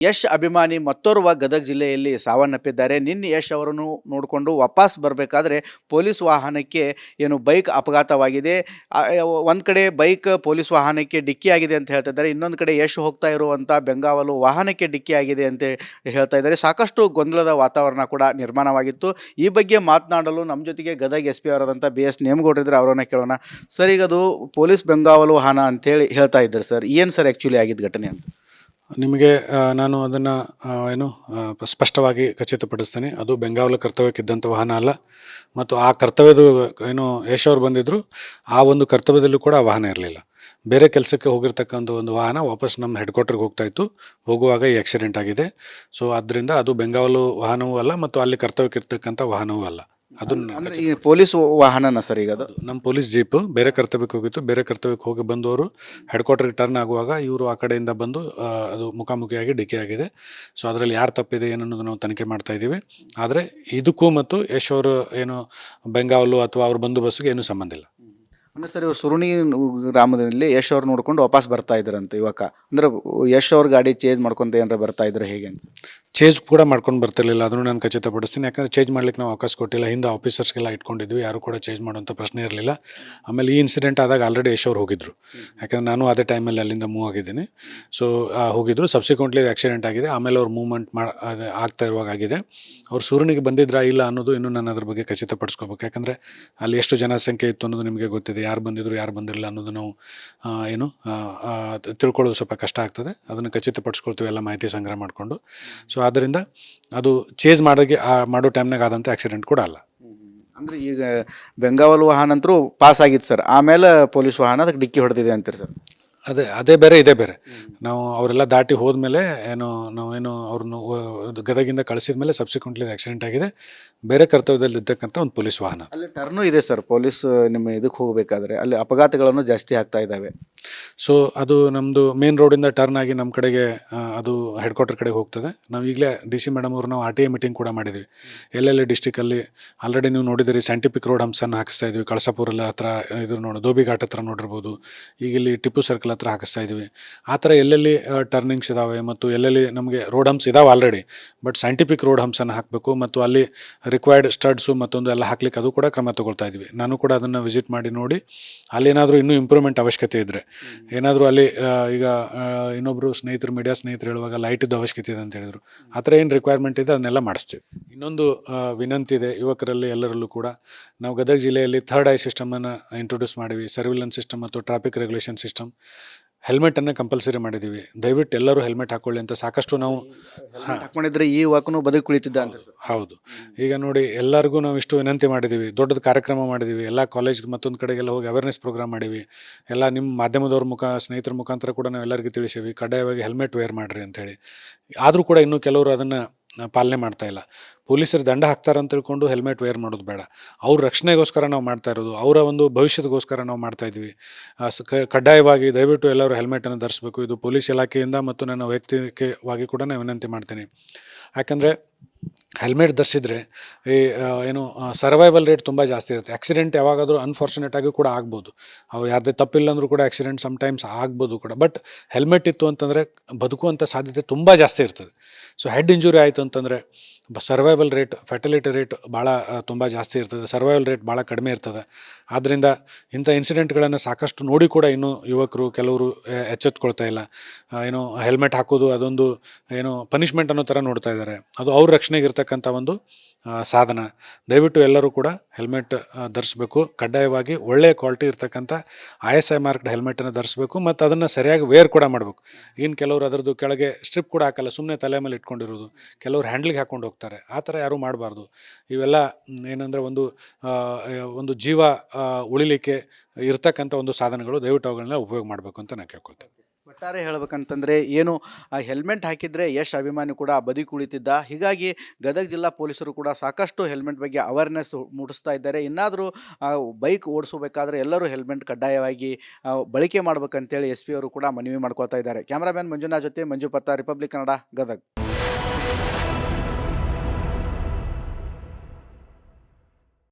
ಯಶ್ ಅಭಿಮಾನಿ ಮತ್ತೋರ್ವ ಗದಗ ಜಿಲ್ಲೆಯಲ್ಲಿ ಸಾವನ್ನಪ್ಪಿದ್ದಾರೆ. ನಿನ್ನೆ ಯಶ್ ಅವರನ್ನು ನೋಡಿಕೊಂಡು ವಾಪಸ್ ಬರಬೇಕಾದ್ರೆ ಪೊಲೀಸ್ ವಾಹನಕ್ಕೆ ಏನು ಬೈಕ್ ಅಪಘಾತವಾಗಿದೆ. ಒಂದು ಕಡೆ ಬೈಕ್ ಪೊಲೀಸ್ ವಾಹನಕ್ಕೆ ಡಿಕ್ಕಿಯಾಗಿದೆ ಅಂತ ಹೇಳ್ತಾ ಇದ್ದಾರೆ. ಇನ್ನೊಂದು ಕಡೆ ಯಶ್ ಹೋಗ್ತಾ ಇರುವಂಥ ಬೆಂಗಾವಲು ವಾಹನಕ್ಕೆ ಡಿಕ್ಕಿಯಾಗಿದೆ ಅಂತ ಹೇಳ್ತಾ ಇದ್ದಾರೆ. ಸಾಕಷ್ಟು ಗೊಂದಲದ ವಾತಾವರಣ ಕೂಡ ನಿರ್ಮಾಣವಾಗಿತ್ತು. ಈ ಬಗ್ಗೆ ಮಾತನಾಡಲು ನಮ್ಮ ಜೊತೆಗೆ ಗದಗ ಎಸ್ ಪಿ ಅವರಾದಂಥ BS ನೇಮಗೌಡರಿದ್ದಾರೆ. ಅವರನ್ನ ಕೇಳೋಣ. ಸರ್, ಈಗ ಅದು ಪೊಲೀಸ್ ಬೆಂಗಾವಲು ವಾಹನ ಅಂತೇಳಿ ಹೇಳ್ತಾ ಇದ್ದಾರೆ ಸರ್. ಏನು ಸರ್ ಆ್ಯಕ್ಚುಲಿ ಆಗಿದ್ದ ಘಟನೆ ಅಂತ? ನಿಮಗೆ ನಾನು ಅದನ್ನು ಸ್ಪಷ್ಟವಾಗಿ ಖಚಿತಪಡಿಸ್ತೇನೆ. ಅದು ಬೆಂಗಾವಲು ಕರ್ತವ್ಯಕ್ಕಿದ್ದಂಥ ವಾಹನ ಅಲ್ಲ. ಮತ್ತು ಆ ಕರ್ತವ್ಯದ ಏನು ಯಶ್ ಅವ್ರು ಬಂದಿದ್ದರು, ಆ ಒಂದು ಕರ್ತವ್ಯದಲ್ಲೂ ಕೂಡ ಆ ವಾಹನ ಇರಲಿಲ್ಲ. ಬೇರೆ ಕೆಲಸಕ್ಕೆ ಹೋಗಿರ್ತಕ್ಕಂಥ ಒಂದು ವಾಹನ ವಾಪಸ್ ನಮ್ಮ ಹೆಡ್ ಕ್ವಾರ್ಟರ್ಗೆ ಹೋಗ್ತಾಯಿತ್ತು. ಹೋಗುವಾಗ ಈ ಆಕ್ಸಿಡೆಂಟ್ ಆಗಿದೆ. ಸೊ ಆದ್ದರಿಂದ ಅದು ಬೆಂಗಾವಲು ವಾಹನವೂ ಅಲ್ಲ ಮತ್ತು ಅಲ್ಲಿ ಕರ್ತವ್ಯಕ್ಕಿರ್ತಕ್ಕಂಥ ವಾಹನವೂ ಅಲ್ಲ. ಅಂದ್ರೆ ಈ ಪೊಲೀಸ್ ವಾಹನನ ಸರ್ ಈಗ ಅದು? ನಮ್ಮ ಪೊಲೀಸ್ ಜೀಪ್ ಬೇರೆ ಕರ್ತವ್ಯಕ್ಕೆ ಹೋಗಿತ್ತು. ಬೇರೆ ಕರ್ತವ್ಯಕ್ಕೆ ಹೋಗಿ ಬಂದವರು ಹೆಡ್ ಕ್ವಾರ್ಟರ್ಗೆ ಟರ್ನ್ ಆಗುವಾಗ ಇವರು ಆ ಕಡೆಯಿಂದ ಬಂದು ಅದು ಮುಖಾಮುಖಿಯಾಗಿ ಡಿಕ್ಕಿ ಆಗಿದೆ. ಸೊ ಅದರಲ್ಲಿ ಯಾರು ತಪ್ಪಿದೆ ಏನನ್ನೋದು ನಾವು ತನಿಖೆ ಮಾಡ್ತಾ ಇದ್ದೀವಿ. ಆದರೆ ಇದಕ್ಕೂ ಮತ್ತು ಯಶ್ ಅವರು ಏನು ಬೆಂಗಾವಲು ಅಥವಾ ಅವ್ರ ಬಂದೋಬಸ್ತ್ಗೆ ಏನೂ ಸಂಬಂಧ ಇಲ್ಲ. ಅಂದರೆ ಸರ್, ಇವರು ಸುರುಣಿ ಗ್ರಾಮದಲ್ಲಿ ಯಶ್ ಅವ್ರು ನೋಡ್ಕೊಂಡು ವಾಪಸ್ ಬರ್ತಾ ಇದ್ರಂತೆ ಇವಾಗ. ಅಂದ್ರೆ ಯಶ್ ಅವ್ರ ಗಾಡಿ ಚೇಂಜ್ ಮಾಡ್ಕೊಂತ ಏನಾರ ಬರ್ತಾ ಇದ್ರೆ ಹೇಗೆ ಅಂತ? ಚೇಂಜ್ ಕೂಡ ಮಾಡ್ಕೊಂಡು ಬರ್ತಿರ್ಲಿಲ್ಲ, ಅದನ್ನು ನಾನು ಖಚಿತಪಡಿಸ್ತೀನಿ. ಯಾಕಂದರೆ ಚೇಂಜ್ ಮಾಡ್ಲಿಕ್ಕೆ ನಾವು ಅವಕಾಶ ಕೊಟ್ಟಿಲ್ಲ. ಹಿಂದೆ ಆಫೀಸರ್ಸ್ಗೆಲ್ಲ ಇಟ್ಕೊಂಡಿದ್ವಿ, ಯಾರು ಕೂಡ ಚೇಂಜ್ ಮಾಡುವಂಥ ಪ್ರಶ್ನೆ ಇರಲಿಲ್ಲ. ಆಮೇಲೆ ಈ ಇನ್ಸಿಡೆಂಟ್ ಆದಾಗ ಆಲ್ರೆಡಿ ಯಶ್ ಅವ್ರು ಹೋಗಿದ್ರು. ಯಾಕಂದರೆ ನಾನು ಅದೇ ಟೈಮಲ್ಲಿ ಅಲ್ಲಿಂದ ಮೂವ್ ಆಗಿದ್ದೀನಿ. ಸೊ ಹೋಗಿದ್ರು. ಸಬ್ಸಿಕ್ವೆಂಟ್ಲಿ ಆಕ್ಸಿಡೆಂಟ್ ಆಗಿದೆ. ಆಮೇಲೆ ಅವ್ರು ಮೂವ್ಮೆಂಟ್ ಆಗ್ತಾ ಇರುವಾಗ ಆಗಿದೆ. ಅವ್ರು ಸೂರ್ಯನಿಗೆ ಬಂದಿದ್ರಾ ಇಲ್ಲ ಅನ್ನೋದು ಇನ್ನೂ ನಾನು ಅದ್ರ ಬಗ್ಗೆ ಖಚಿತಪಡಿಸ್ಕೋಬೇಕು. ಯಾಕಂದರೆ ಅಲ್ಲಿ ಎಷ್ಟು ಜನಸಂಖ್ಯೆ ಇತ್ತು ಅನ್ನೋದು ನಿಮಗೆ ಗೊತ್ತಿದೆ. ಯಾರು ಬಂದಿದ್ರು ಯಾರು ಬಂದಿರಲಿಲ್ಲ ಅನ್ನೋದು ನಾವು ತಿಳ್ಕೊಳ್ಳೋದು ಸ್ವಲ್ಪ ಕಷ್ಟ ಆಗ್ತದೆ. ಅದನ್ನು ಖಚಿತಪಡಿಸ್ಕೊಳ್ತೀವಿ ಎಲ್ಲ ಮಾಹಿತಿ ಸಂಗ್ರಹ ಮಾಡಿಕೊಂಡು. ಸೊ ಆದ್ದರಿಂದ ಅದು ಚೇಂಜ್ ಮಾಡೋ ಟೈಮ್ನಾಗ ಆದಂಥ ಆಕ್ಸಿಡೆಂಟ್ ಕೂಡ ಅಲ್ಲ. ಅಂದರೆ ಈಗ ಬೆಂಗಾವಲು ವಾಹನ ಅಂತರೂ ಪಾಸ್ ಆಗಿತ್ತು ಸರ್, ಆಮೇಲೆ ಪೊಲೀಸ್ ವಾಹನ ಅದಕ್ಕೆ ಡಿಕ್ಕಿ ಹೊಡೆದಿದೆ ಅಂತೀರಿ ಸರ್? ಅದೇ ಬೇರೆ ಇದೇ ಬೇರೆ. ನಾವು ಅವರೆಲ್ಲ ದಾಟಿ ಹೋದ್ಮೇಲೆ ನಾವೇನು ಅವ್ರನ್ನ ಗದಗಿಂದ ಕಳಿಸಿದ ಮೇಲೆ ಸಬ್ಸಿಕ್ವೆಂಟ್ಲಿ ಆಕ್ಸಿಡೆಂಟ್ ಆಗಿದೆ. ಬೇರೆ ಕರ್ತವ್ಯದಲ್ಲಿ ಇದ್ದಕ್ಕಂಥ ಒಂದು ಪೊಲೀಸ್ ವಾಹನ. ಅಲ್ಲಿ ಟರ್ನು ಇದೆ ಸರ್, ಪೊಲೀಸ್ ನಿಮ್ಮ ಇದಕ್ಕೆ ಹೋಗಬೇಕಾದ್ರೆ ಅಲ್ಲಿ ಅಪಘಾತಗಳನ್ನು ಜಾಸ್ತಿ ಆಗ್ತಾ ಇದ್ದಾವೆ. ಸೊ ಅದು ನಮ್ಮದು ಮೇನ್ ರೋಡಿಂದ ಟರ್ನ್ ಆಗಿ ನಮ್ಮ ಕಡೆಗೆ ಅದು ಹೆಡ್ ಕ್ವಾರ್ಟರ್ ಕಡೆಗೆ ಹೋಗ್ತದೆ. ನಾವು ಈಗಲೇ DC ಮೇಡಮ್ ಅವರು ನಾವು RTA ಮೀಟಿಂಗ್ ಕೂಡ ಮಾಡಿದ್ವಿ. ಎಲ್ಲೆಲ್ಲಿ ಡಿಸ್ಟಿಕಲ್ಲಿ ಆಲ್ರೆಡಿ ನೀವು ನೋಡಿದಿರಿ, ಸೈಂಟಿಫಿಕ್ ರೋಡ್ ಹಂಸನ್ನು ಹಾಕಿಸ್ತಾ ಇದ್ವಿ. ಕಳಸಾಪುರಲ್ಲಿ ಹತ್ರ ಇದು ಧೋಬಿ ಘಾಟ್ ಹತ್ರ ನೋಡಿರ್ಬೋದು. ಈಗ ಇಲ್ಲಿ ಟಿಪ್ಪು ಸರ್ಕಲ್ ಹತ್ರ ಹಾಕಿಸ್ತಾ ಇದ್ವಿ. ಆ ಥರ ಎಲ್ಲೆಲ್ಲಿ ಟರ್ನಿಂಗ್ಸ್ ಇದ್ದಾವೆ ಮತ್ತು ಎಲ್ಲೆಲ್ಲಿ ನಮಗೆ ರೋಡ್ ಹಂಪ್ಸ್ ಇದಾವೆ ಆಲ್ರೆಡಿ, ಬಟ್ ಸೈಂಟಿಫಿಕ್ ರೋಡ್ ಹಂಪ್ಸನ್ನು ಹಾಕಬೇಕು ಮತ್ತು ಅಲ್ಲಿ ರಿಕ್ವೈರ್ಡ್ ಸ್ಟಡ್ಸು ಮತ್ತೊಂದು ಎಲ್ಲ ಹಾಕ್ಲಿಕ್ಕೆ ಅದು ಕೂಡ ಕ್ರಮ ತಗೊಳ್ತಾ ಇದ್ವಿ. ನಾನು ಕೂಡ ಅದನ್ನು ವಿಸಿಟ್ ಮಾಡಿ ನೋಡಿ ಅಲ್ಲೇನಾದರೂ ಇನ್ನೂ ಇಂಪ್ರೂವ್ಮೆಂಟ್ ಅವಶ್ಯಕತೆ ಇದ್ದರೆ, ಏನಾದರೂ ಅಲ್ಲಿ ಈಗ ಇನ್ನೊಬ್ಬರು ಮೀಡಿಯಾ ಸ್ನೇಹಿತರು ಹೇಳುವಾಗ ಲೈಟಿದ್ದು ಅವಶ್ಯಕತೆ ಇದೆ ಅಂತ ಹೇಳಿದರು. ಆ ಥರ ಏನು ರಿಕ್ವೈರ್ಮೆಂಟ್ ಇದೆ ಅದನ್ನೆಲ್ಲ ಮಾಡಿಸ್ತೀವಿ. ಇನ್ನೊಂದು ವಿನಂತಿ ಇದೆ ಯುವಕರಲ್ಲಿ ಎಲ್ಲರಲ್ಲೂ ಕೂಡ. ನಾವು ಗದಗ ಜಿಲ್ಲೆಯಲ್ಲಿ 3rd ಐ ಸಿಸ್ಟಮನ್ನು ಇಂಟ್ರೊಡ್ಯೂಸ್ ಮಾಡಿವಿ. ಸರ್ವಿಲೆನ್ಸ್ ಸಿಸ್ಟಮ್ ಮತ್ತು ಟ್ರಾಫಿಕ್ ರೆಗ್ಯುಲೇಷನ್ ಸಿಸ್ಟಮ್. ಹೆಲ್ಮೆಟನ್ನು ಕಂಪಲ್ಸರಿ ಮಾಡಿದ್ದೀವಿ. ದಯವಿಟ್ಟು ಎಲ್ಲರೂ ಹೆಲ್ಮೆಟ್ ಹಾಕೊಳ್ಳಿ ಅಂತ ಸಾಕಷ್ಟು ನಾವು ಹಾಕೊಂಡಿದ್ರೆ ಈ ಯುವಕನು ಬದುಕು ಕುಳಿತಿದ್ದ ಅಂತ. ಹೌದು. ಈಗ ನೋಡಿ, ಎಲ್ಲರಿಗೂ ನಾವು ಇಷ್ಟು ವಿನಂತಿ ಮಾಡಿದ್ದೀವಿ, ದೊಡ್ಡದು ಕಾರ್ಯಕ್ರಮ ಮಾಡಿದ್ದೀವಿ. ಎಲ್ಲ ಕಾಲೇಜ್ಗೆ ಮತ್ತೊಂದು ಕಡೆಗೆಲ್ಲ ಹೋಗಿ ಅವೇರ್ನೆಸ್ ಪ್ರೋಗ್ರಾಮ್ ಮಾಡೀವಿ. ಎಲ್ಲ ನಿಮ್ಮ ಮಾಧ್ಯಮದವ್ರ ಸ್ನೇಹಿತರ ಮುಖಾಂತರ ಕೂಡ ನಾವು ಎಲ್ಲರಿಗೂ ತಿಳಿಸೀವಿ, ಕಡ್ಡಾಯವಾಗಿ ಹೆಲ್ಮೆಟ್ ವೇರ್ ಮಾಡಿರಿ ಅಂಥೇಳಿ. ಆದರೂ ಕೂಡ ಇನ್ನೂ ಕೆಲವರು ಅದನ್ನು ಪಾಲನೆ ಮಾಡ್ತಾ ಇಲ್ಲ. ಪೊಲೀಸರು ದಂಡ ಹಾಕ್ತಾರೆ ಅಂತ ತಿಳ್ಕೊಂಡು ಹೆಲ್ಮೆಟ್ ವೇರ್ ಮಾಡೋದು ಬೇಡ. ಅವ್ರ ರಕ್ಷಣೆಗೋಸ್ಕರ ನಾವು ಮಾಡ್ತಾ ಇರೋದು, ಅವರ ಒಂದು ಭವಿಷ್ಯದಗೋಸ್ಕರ ನಾವು ಮಾಡ್ತಾ ಇದ್ವಿ. ಕಡ್ಡಾಯವಾಗಿ ದಯವಿಟ್ಟು ಎಲ್ಲರೂ ಹೆಲ್ಮೆಟನ್ನು ಧರಿಸಬೇಕು. ಇದು ಪೊಲೀಸ್ ಇಲಾಖೆಯಿಂದ ಮತ್ತು ನನ್ನ ವೈಯಕ್ತಿಕವಾಗಿ ಕೂಡ ನಾನು ವಿನಂತಿ ಮಾಡ್ತೀನಿ. ಯಾಕಂದರೆ ಹೆಲ್ಮೆಟ್ ಧರಿಸಿದ್ರೆ ಸರ್ವೈವಲ್ ರೇಟ್ ತುಂಬ ಜಾಸ್ತಿ ಇರುತ್ತೆ. ಆಕ್ಸಿಡೆಂಟ್ ಯಾವಾಗಾದರೂ ಅನ್ಫಾರ್ಚುನೇಟ್ ಆಗಿ ಕೂಡ ಆಗ್ಬೋದು. ಅವ್ರು ಯಾರದೇ ತಪ್ಪಿಲ್ಲ ಅಂದರೂ ಕೂಡ ಆಕ್ಸಿಡೆಂಟ್ ಸಮ್ಟೈಮ್ಸ್ ಆಗ್ಬೋದು ಕೂಡ. ಬಟ್ ಹೆಲ್ಮೆಟ್ ಇತ್ತು ಅಂತಂದರೆ ಬದುಕುವಂಥ ಸಾಧ್ಯತೆ ತುಂಬ ಜಾಸ್ತಿ ಇರ್ತದೆ. ಸೊ ಹೆಡ್ ಇಂಜುರಿ ಆಯಿತು ಅಂತಂದರೆ ಸರ್ವೈವಲ್ ರೇಟ್, ಫೆಟಲಿಟಿ ರೇಟ್ ಭಾಳ ತುಂಬ ಜಾಸ್ತಿ ಇರ್ತದೆ. ಸರ್ವೈವಲ್ ರೇಟ್ ಭಾಳ ಕಡಿಮೆ ಇರ್ತದೆ. ಆದ್ದರಿಂದ ಇಂಥ ಇನ್ಸಿಡೆಂಟ್ಗಳನ್ನು ಸಾಕಷ್ಟು ನೋಡಿ ಕೂಡ ಇನ್ನೂ ಯುವಕರು ಕೆಲವರು ಎಚ್ಚೆತ್ಕೊಳ್ತಾ ಇಲ್ಲ. ಹೆಲ್ಮೆಟ್ ಹಾಕೋದು ಅದೊಂದು ಪನಿಷ್ಮೆಂಟ್ ಅನ್ನೋ ಥರ ನೋಡ್ತಾ ಇದ್ದಾರೆ. ಅದು ಅವ್ರ ರಕ್ಷಣೆಗೆ ಇರ್ತಕ್ಕಂಥ ಒಂದು ಸಾಧನ. ದಯವಿಟ್ಟು ಎಲ್ಲರೂ ಕೂಡ ಹೆಲ್ಮೆಟ್ ಧರಿಸಬೇಕು. ಕಡ್ಡಾಯವಾಗಿ ಒಳ್ಳೆಯ ಕ್ವಾಲಿಟಿ ಇರ್ತಕ್ಕಂಥ ISI ಮಾರ್ಕ್ಡ್ ಹೆಲ್ಮೆಟನ್ನು ಧರಿಸಬೇಕು ಮತ್ತು ಅದನ್ನು ಸರಿಯಾಗಿ ವೇರ್ ಕೂಡ ಮಾಡಬೇಕು. ಇನ್ನು ಕೆಲವರು ಅದರದ್ದು ಕೆಳಗೆ ಸ್ಟ್ರಿಪ್ ಕೂಡ ಹಾಕಲ್ಲ, ಸುಮ್ಮನೆ ತಲೆ ಮೇಲೆ ಇಟ್ಕೊಂಡಿರೋದು. ಕೆಲವರು ಹ್ಯಾಂಡ್ಲಿಗೆ ಹಾಕ್ಕೊಂಡು ಹೋಗ್ತಾರೆ. ಆ ಥರ ಯಾರೂ ಮಾಡಬಾರ್ದು. ಇವೆಲ್ಲ ಏನಂದರೆ ಒಂದು ಜೀವ ಉಳಿಲಿಕ್ಕೆ ಇರ್ತಕ್ಕಂಥ ಒಂದು ಸಾಧನಗಳು. ದಯವಿಟ್ಟು ಅವುಗಳನ್ನ ಉಪಯೋಗ ಮಾಡಬೇಕು ಅಂತ ನಾನು ಕೇಳ್ಕೊಳ್ತೇನೆ. ಒಟ್ಟಾರೆ ಹೇಳ್ಬೇಕಂತಂದರೆ ಏನು ಹೆಲ್ಮೆಟ್ ಹಾಕಿದರೆ ಯಶ್ ಅಭಿಮಾನಿ ಕೂಡ ಬದುಕು ಉಳಿತಿದ್ದ. ಹೀಗಾಗಿ ಗದಗ ಜಿಲ್ಲಾ ಪೊಲೀಸರು ಕೂಡ ಸಾಕಷ್ಟು ಹೆಲ್ಮೆಟ್ ಬಗ್ಗೆ ಅವೇರ್ನೆಸ್ ಮೂಡಿಸ್ತಾ ಇದ್ದಾರೆ. ಇನ್ನಾದರೂ ಬೈಕ್ ಓಡಿಸಬೇಕಾದ್ರೆ ಎಲ್ಲರೂ ಹೆಲ್ಮೆಟ್ ಕಡ್ಡಾಯವಾಗಿ ಬಳಕೆ ಮಾಡ್ಬೇಕಂತೇಳಿ SP ಅವರು ಕೂಡ ಮನವಿ ಮಾಡ್ಕೊಳ್ತಾ ಇದ್ದಾರೆ. ಕ್ಯಾಮ್ರಾಮ್ಯಾನ್ ಮಂಜುನಾಥ್ ಜೊತೆ ಮಂಜು ಪತ್ತ, ರಿಪಬ್ಲಿಕ್ ಕನ್ನಡ, ಗದಗ.